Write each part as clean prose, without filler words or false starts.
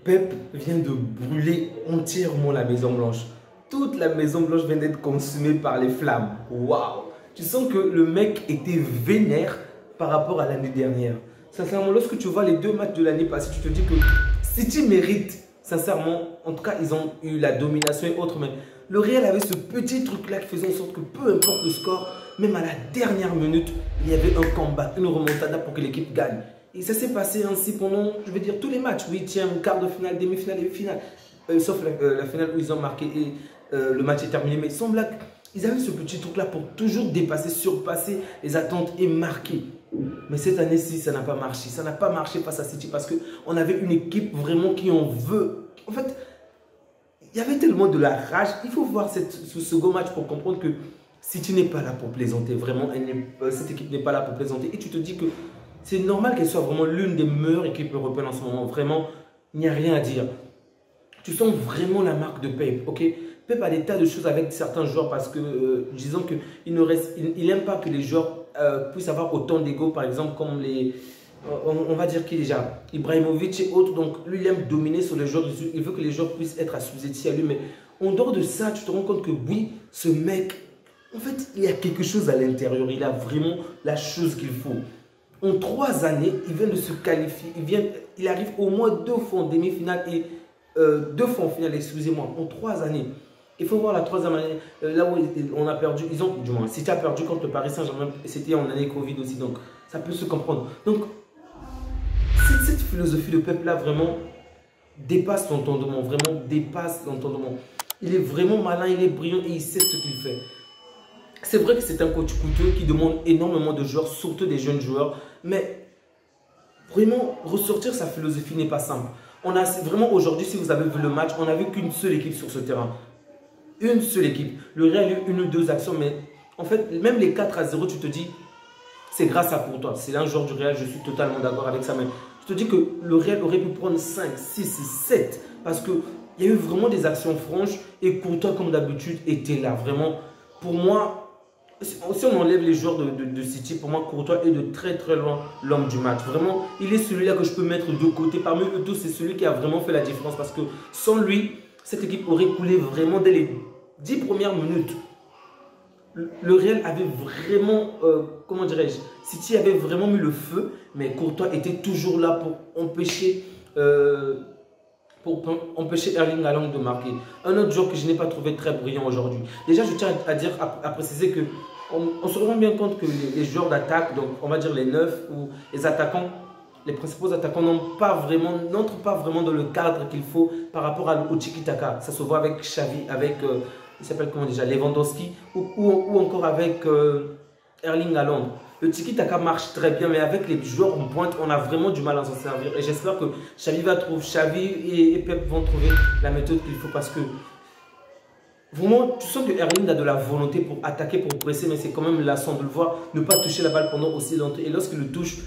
Pep vient de brûler entièrement la Maison Blanche. Toute la Maison Blanche vient d'être consumée par les flammes. Waouh! Tu sens que le mec était vénère par rapport à l'année dernière. Sincèrement, lorsque tu vois les deux matchs de l'année passée, tu te dis que City mérite, sincèrement, en tout cas, ils ont eu la domination et autres, mais le Real avait ce petit truc-là qui faisait en sorte que peu importe le score, même à la dernière minute, il y avait un comeback, une remontada pour que l'équipe gagne. Et ça s'est passé ainsi pendant, je vais dire, tous les matchs, huitième, quart de finale, demi-finale et finale. Sauf la finale où ils ont marqué et le match est terminé. Mais sans blague, ils avaient ce petit truc-là pour toujours dépasser, surpasser les attentes et marquer. Mais cette année-ci, ça n'a pas marché. Ça n'a pas marché face à City parce qu'on avait une équipe vraiment qui en veut. En fait, il y avait tellement de la rage. Il faut voir ce second match pour comprendre que City n'est pas là pour plaisanter. Vraiment, cette équipe n'est pas là pour plaisanter. Et tu te dis que c'est normal qu'elle soit vraiment l'une des meilleures équipes européennes en ce moment. Vraiment, il n'y a rien à dire. Tu sens vraiment la marque de Pep. Ok, Pep a des tas de choses avec certains joueurs parce que, disons qu'il n'aime pas que les joueurs puissent avoir autant d'ego, par exemple, comme les... on va dire qui déjà Ibrahimovic et autres. Donc, lui, il aime dominer sur les joueurs. Il veut que les joueurs puissent être assujettis à lui. Mais en dehors de ça, tu te rends compte que oui, ce mec, en fait, il y a quelque chose à l'intérieur. Il a vraiment la chose qu'il faut. En 3 années, il vient de se qualifier. Il arrive au moins 2 fois en demi-finale et 2 fois en finale, excusez-moi, en 3 années. Il faut voir la 3e année, là où on a perdu, du moins, City a perdu contre le Paris Saint-Germain, c'était en année Covid aussi, donc ça peut se comprendre. Donc, cette philosophie de Pep-là, vraiment, dépasse l'entendement, vraiment dépasse l'entendement. Il est vraiment malin, il est brillant et il sait ce qu'il fait. C'est vrai que c'est un coach coûteux qui demande énormément de joueurs, surtout des jeunes joueurs. Mais vraiment, ressortir sa philosophie n'est pas simple. On a vraiment aujourd'hui, si vous avez vu le match, on n'a vu qu'une seule équipe sur ce terrain. Une seule équipe. Le Real a eu 1 ou 2 actions, mais en fait, même les 4-0, tu te dis, c'est grâce à Courtois. C'est un joueur du Real, je suis totalement d'accord avec ça. Mais je te dis que le Real aurait pu prendre 5, 6, 7. Parce qu'il y a eu vraiment des actions franches et Courtois, comme d'habitude, était là. Vraiment, pour moi, si on enlève les joueurs de City, pour moi, Courtois est de très très loin l'homme du match. Vraiment, il est celui-là que je peux mettre de côté. Parmi eux tous, c'est celui qui a vraiment fait la différence. Parce que sans lui, cette équipe aurait coulé vraiment dès les 10 premières minutes. Le Real avait vraiment, comment dirais-je, City avait vraiment mis le feu. Mais Courtois était toujours là pour empêcher Erling Haaland de marquer. Un autre joueur que je n'ai pas trouvé très brillant aujourd'hui. Déjà, je tiens à préciser que on se rend bien compte que les joueurs d'attaque, donc on va dire les 9 ou les attaquants, les principaux attaquants n'entrent pas vraiment dans le cadre qu'il faut par rapport au tiki-taka. Ça se voit avec Xavi, avec, il s'appelle comment déjà, Lewandowski ou encore avec Erling Haaland. Le tiki-taka marche très bien, mais avec les joueurs en pointe, on a vraiment du mal à s'en servir. Et j'espère que Xavi et Pep vont trouver la méthode qu'il faut parce que vraiment, tu sens que Erling a de la volonté pour attaquer, pour presser, mais c'est quand même lassant de le voir ne pas toucher la balle pendant aussi longtemps. Et lorsqu'il le touche,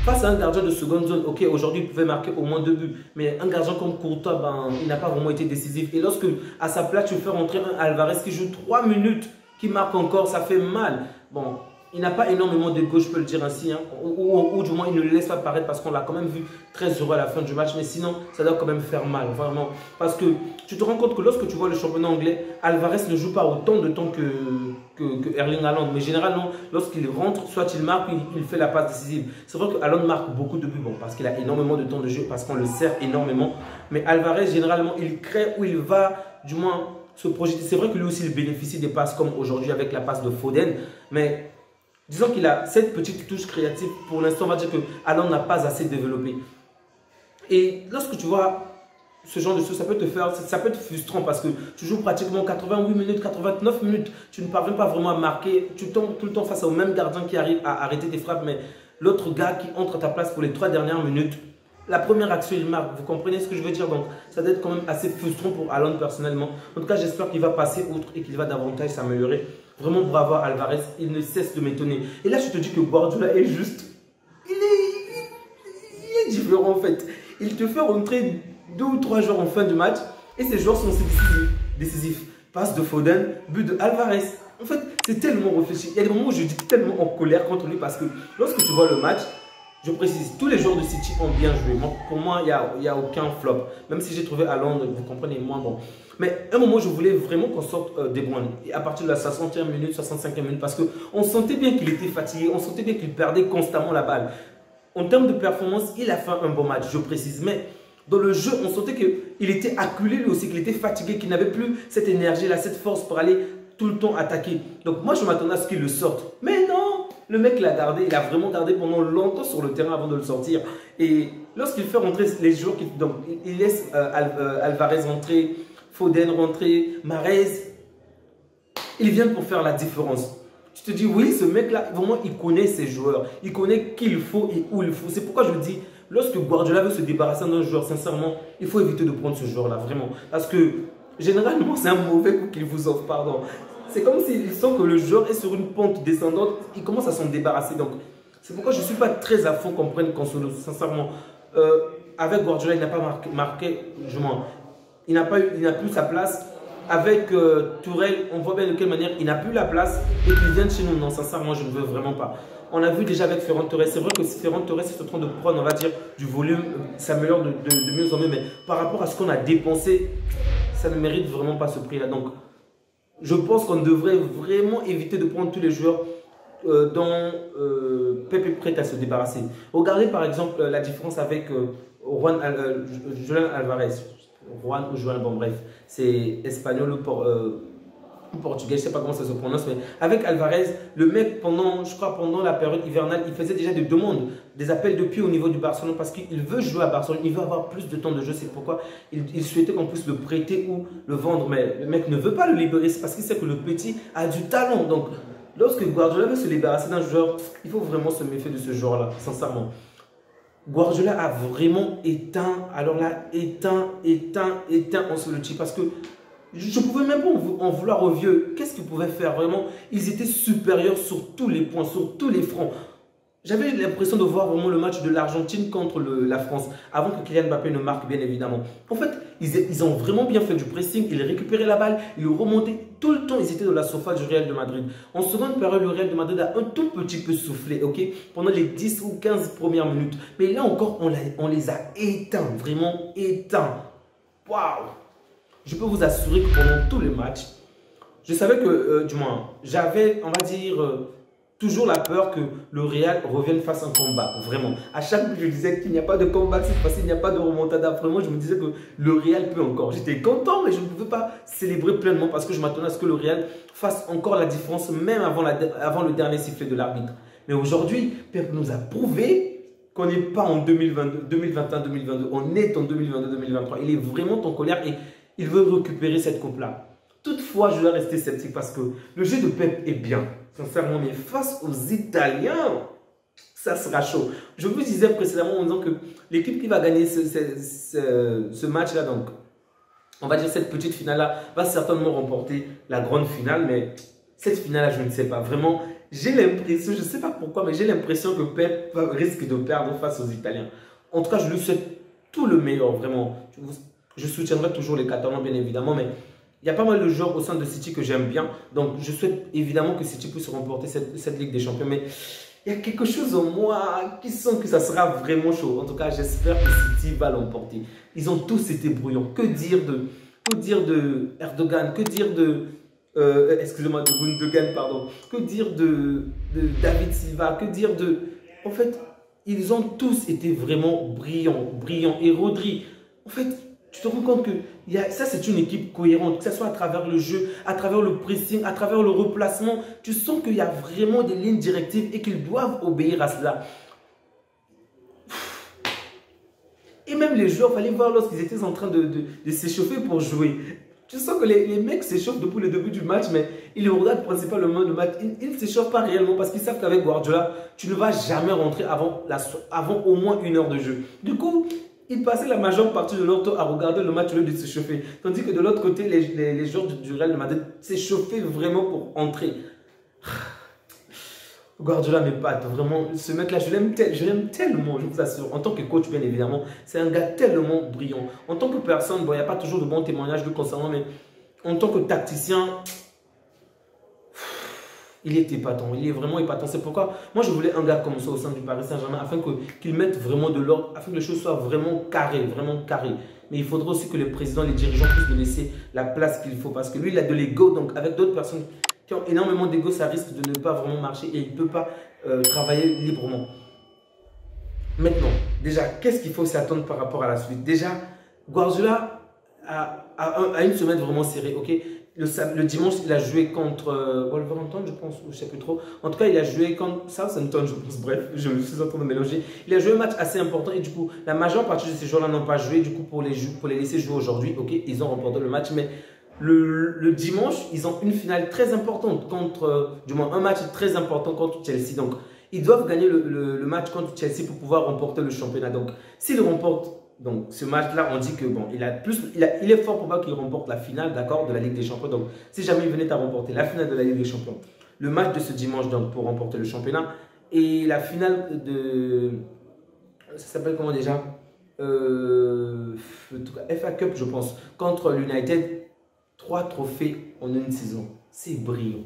face à un gardien de seconde zone, ok, aujourd'hui il pouvait marquer au moins 2 buts, mais un gardien comme Courtois, ben, il n'a pas vraiment été décisif. Et lorsque à sa place, tu fais rentrer un Alvarez qui joue 3 minutes, qui marque encore, ça fait mal. Bon, il n'a pas énormément de gauche, je peux le dire ainsi, hein, ou du moins il ne le laisse pas paraître parce qu'on l'a quand même vu très heureux à la fin du match, mais sinon ça doit quand même faire mal, vraiment. Parce que tu te rends compte que lorsque tu vois le championnat anglais, Alvarez ne joue pas autant de temps que Erling Haaland, mais généralement lorsqu'il rentre, soit il marque, il fait la passe décisive. C'est vrai que Haaland marque beaucoup de buts, bon, parce qu'il a énormément de temps de jeu, parce qu'on le sert énormément, mais Alvarez généralement il crée où il va, du moins se projeter. C'est vrai que lui aussi il bénéficie des passes comme aujourd'hui avec la passe de Foden, mais disons qu'il a cette petite touche créative. Pour l'instant, on va dire que Haaland n'a pas assez développé. Et lorsque tu vois ce genre de choses, ça peut être frustrant parce que tu joues pratiquement 88 minutes, 89 minutes. Tu ne parviens pas vraiment à marquer. Tu tombes tout le temps face au même gardien qui arrive à arrêter tes frappes. Mais l'autre gars qui entre à ta place pour les 3 dernières minutes, la première action, il marque. Vous comprenez ce que je veux dire? Donc, ça doit être quand même assez frustrant pour Haaland personnellement. En tout cas, j'espère qu'il va passer outre et qu'il va davantage s'améliorer. Vraiment bravo à Alvarez, il ne cesse de m'étonner. Et là, je te dis que Guardiola est juste... Il est différent en fait. Il te fait rentrer 2 ou 3 joueurs en fin de match et ces joueurs sont décisifs. Passe de Foden, but de Alvarez. En fait, c'est tellement réfléchi. Il y a des moments où je dis tellement en colère contre lui parce que lorsque tu vois le match, Je précise, tous les joueurs de City ont bien joué. Pour moi, il n'y a aucun flop. Même si j'ai trouvé à Londres, vous comprenez, moins bon. Mais à un moment, je voulais vraiment qu'on sorte De Bruyne. À partir de la 61e minute, 65e minute, parce qu'on sentait bien qu'il était fatigué, on sentait bien qu'il perdait constamment la balle. En termes de performance, il a fait un bon match, je précise. Mais dans le jeu, on sentait qu'il était acculé lui aussi, qu'il était fatigué, qu'il n'avait plus cette énergie-là, cette force pour aller tout le temps attaquer. Donc moi, je m'attendais à ce qu'il le sorte. Mais non, le mec l'a gardé, il a vraiment gardé pendant longtemps sur le terrain avant de le sortir. Et lorsqu'il fait rentrer les joueurs, donc il laisse Alvarez rentrer, Foden rentrer, Mahrez, il vient pour faire la différence. Tu te dis, oui, ce mec-là, vraiment, il connaît ses joueurs. Il connaît qui il faut et où il faut. C'est pourquoi je dis, lorsque Guardiola veut se débarrasser d'un joueur, sincèrement, il faut éviter de prendre ce joueur-là, vraiment. Parce que, généralement, c'est un mauvais coup qu'il vous offre, pardon. C'est comme s'il sent que le joueur est sur une pente descendante, il commence à s'en débarrasser. Donc, c'est pourquoi je ne suis pas très à fond qu'on prenne Cancelo, sincèrement. Avec Guardiola, il n'a pas marqué, il n'a plus sa place. Avec Tourelle, on voit bien de quelle manière il n'a plus la place et qu'il vienne chez nous. Non, sincèrement, je ne veux vraiment pas. On a vu déjà avec Ferran Torres. C'est vrai que Ferran Torres est en train de prendre, on va dire, du volume, s'améliore de mieux en mieux. Mais par rapport à ce qu'on a dépensé, ça ne mérite vraiment pas ce prix-là. Donc, je pense qu'on devrait vraiment éviter de prendre tous les joueurs dont Pep est prêt à se débarrasser. Regardez par exemple la différence avec Julian Alvarez. Juan ou Juan, bon bref, c'est espagnol ou portugais, je ne sais pas comment ça se prononce, mais avec Alvarez, le mec, je crois pendant la période hivernale, il faisait déjà des demandes, des appels de pied au niveau du Barcelone parce qu'il veut jouer à Barcelone, il veut avoir plus de temps de jeu, c'est pourquoi il souhaitait qu'on puisse le prêter ou le vendre, mais le mec ne veut pas le libérer, c'est parce qu'il sait que le petit a du talent. Donc, lorsque Guardiola veut se débarrasser d'un joueur, il faut vraiment se méfier de ce joueur-là, sincèrement. Guardiola a vraiment éteint, alors là, éteint Ancelotti parce que je ne pouvais même pas en vouloir aux vieux. Qu'est-ce qu'ils pouvaient faire vraiment? Ils étaient supérieurs sur tous les points, sur tous les fronts. J'avais l'impression de voir vraiment le match de l'Argentine contre la France, avant que Kylian Mbappé ne marque bien évidemment. En fait, ils ont vraiment bien fait du pressing, ils récupéraient la balle, ils remontaient. Tout le temps, ils étaient dans la surface du Real de Madrid. En seconde période, le Real de Madrid a un tout petit peu soufflé, ok, pendant les 10 ou 15 premières minutes. Mais là encore, on les a éteints, vraiment éteints. Waouh! Je peux vous assurer que pendant tous les matchs, je savais que, du moins, j'avais, on va dire, toujours la peur que le Real revienne face à un combat. Vraiment. À chaque fois, je disais qu'il n'y a pas de combat cette fois-ci, il n'y a pas de remontada. Vraiment, je me disais que le Real peut encore. J'étais content, mais je ne pouvais pas célébrer pleinement parce que je m'attendais à ce que le Real fasse encore la différence, même avant le dernier sifflet de l'arbitre. Mais aujourd'hui, Pep nous a prouvé qu'on n'est pas en 2022, 2021, 2022. On est en 2022, 2023. Il est vraiment en colère et il veut récupérer cette coupe-là. Toutefois, je dois rester sceptique parce que le jeu de Pep est bien, sincèrement, mais face aux Italiens, ça sera chaud. Je vous disais précédemment en disant que l'équipe qui va gagner ce match-là, donc, on va dire cette petite finale-là, va certainement remporter la grande finale, mais cette finale-là, je ne sais pas. Vraiment, j'ai l'impression, je ne sais pas pourquoi, mais j'ai l'impression que Pep risque de perdre face aux Italiens. En tout cas, je lui souhaite tout le meilleur, vraiment. Je soutiendrai toujours les Catalans, bien évidemment, mais il y a pas mal de joueurs au sein de City que j'aime bien. Donc, je souhaite évidemment que City puisse remporter cette Ligue des Champions. Mais il y a quelque chose en moi qui sent que ça sera vraiment chaud. En tout cas, j'espère que City va l'emporter. Ils ont tous été brouillons. Que dire de Erdogan? Que dire de... excusez-moi, de Gundogan, pardon. Que dire de David Silva? Que dire de... En fait, ils ont tous été vraiment brillants. Et Rodri, en fait... Tu te rends compte que ça, c'est une équipe cohérente, que ce soit à travers le jeu, à travers le pressing, à travers le replacement. Tu sens qu'il y a vraiment des lignes directives et qu'ils doivent obéir à cela. Et même les joueurs, il fallait voir lorsqu'ils étaient en train de s'échauffer pour jouer. Tu sens que les mecs s'échauffent depuis le début du match, mais ils regardent principalement le match. Ils ne s'échauffent pas réellement parce qu'ils savent qu'avec Guardiola, tu ne vas jamais rentrer avant au moins 1 heure de jeu. Du coup, ils passaient la majeure partie de leur temps à regarder le match au lieu de s'échauffer. Tandis que de l'autre côté, les joueurs du Real de Madrid s'échauffaient vraiment pour entrer. Guardiola m'épate, vraiment. Ce mec-là, je l'aime tellement, je vous assure. En tant que coach, bien évidemment, c'est un gars tellement brillant. En tant que personne, bon, il n'y a pas toujours de bons témoignages le concernant, mais en tant que tacticien, Il est épatant, il est vraiment épatant. C'est pourquoi moi je voulais un gars comme ça au sein du Paris Saint-Germain afin qu'il mette vraiment de l'ordre, afin que les choses soient vraiment carrées, vraiment carrées. Mais il faudra aussi que les présidents, les dirigeants puissent lui laisser la place qu'il faut parce que lui il a de l'ego. Donc avec d'autres personnes qui ont énormément d'ego, ça risque de ne pas vraiment marcher et il ne peut pas travailler librement. Maintenant, déjà, qu'est-ce qu'il faut s'attendre par rapport à la suite? Déjà, Guardiola a une semaine vraiment serrée, ok? Le dimanche, il a joué contre Wolverhampton, je pense, ou je ne sais plus trop. En tout cas, il a joué contre Southampton, je pense. Bref, je me suis en train de mélanger. Il a joué un match assez important et du coup, la majeure partie de ces joueurs-là n'ont pas joué. Du coup, pour les laisser jouer aujourd'hui, ok, ils ont remporté le match. Mais le dimanche, ils ont une finale très importante contre, du moins un match très important contre Chelsea. Donc, ils doivent gagner le match contre Chelsea pour pouvoir remporter le championnat. Donc, s'ils remportent donc, ce match-là, on dit que bon, il est fort probable qu'il remporte la finale, d'accord, de la Ligue des Champions. Donc, si jamais il venait à remporter la finale de la Ligue des Champions, le match de ce dimanche donc pour remporter le championnat et la finale de, ça s'appelle comment déjà, FA Cup, je pense, contre l'United, 3 trophées en une saison, c'est brillant.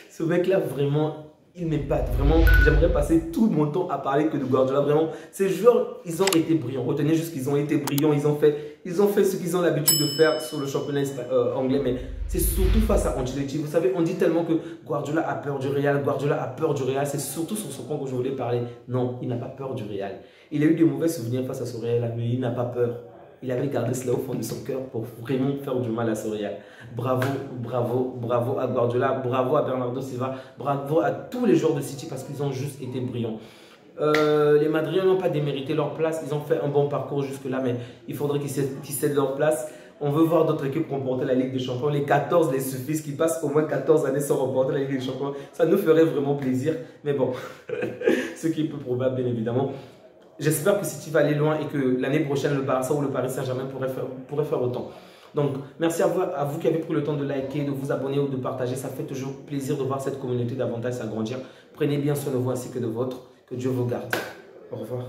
Ce mec-là, vraiment, il m'épate. Vraiment, j'aimerais passer tout mon temps à parler que de Guardiola. Vraiment, ces joueurs, ils ont été brillants. Retenez juste qu'ils ont été brillants. Ils ont fait ce qu'ils ont l'habitude de faire sur le championnat anglais. Mais c'est surtout face à Ancelotti. Vous savez, on dit tellement que Guardiola a peur du Real. Guardiola a peur du Real. C'est surtout sur ce point que je voulais parler. Non, il n'a pas peur du Real. Il a eu de mauvais souvenirs face à ce Real, mais il n'a pas peur. Il avait gardé cela au fond de son cœur pour vraiment faire du mal à ce Real. Bravo, bravo, bravo à Guardiola, bravo à Bernardo Silva, bravo à tous les joueurs de City parce qu'ils ont juste été brillants. Les Madriens n'ont pas démérité leur place, ils ont fait un bon parcours jusque-là, mais il faudrait qu'ils cèdent leur place. On veut voir d'autres équipes remporter la Ligue des Champions. Les 14 les suffisent, qu'ils passent au moins 14 années sans remporter la Ligue des Champions. Ça nous ferait vraiment plaisir, mais bon, ce qui est peu probable, bien évidemment. J'espère que City va aller loin et que l'année prochaine, le Barça ou le Paris Saint-Germain pourrait faire autant. Donc, merci à vous qui avez pris le temps de liker, de vous abonner ou de partager. Ça fait toujours plaisir de voir cette communauté davantage s'agrandir. Prenez bien soin de vous ainsi que de votre. Que Dieu vous garde. Au revoir.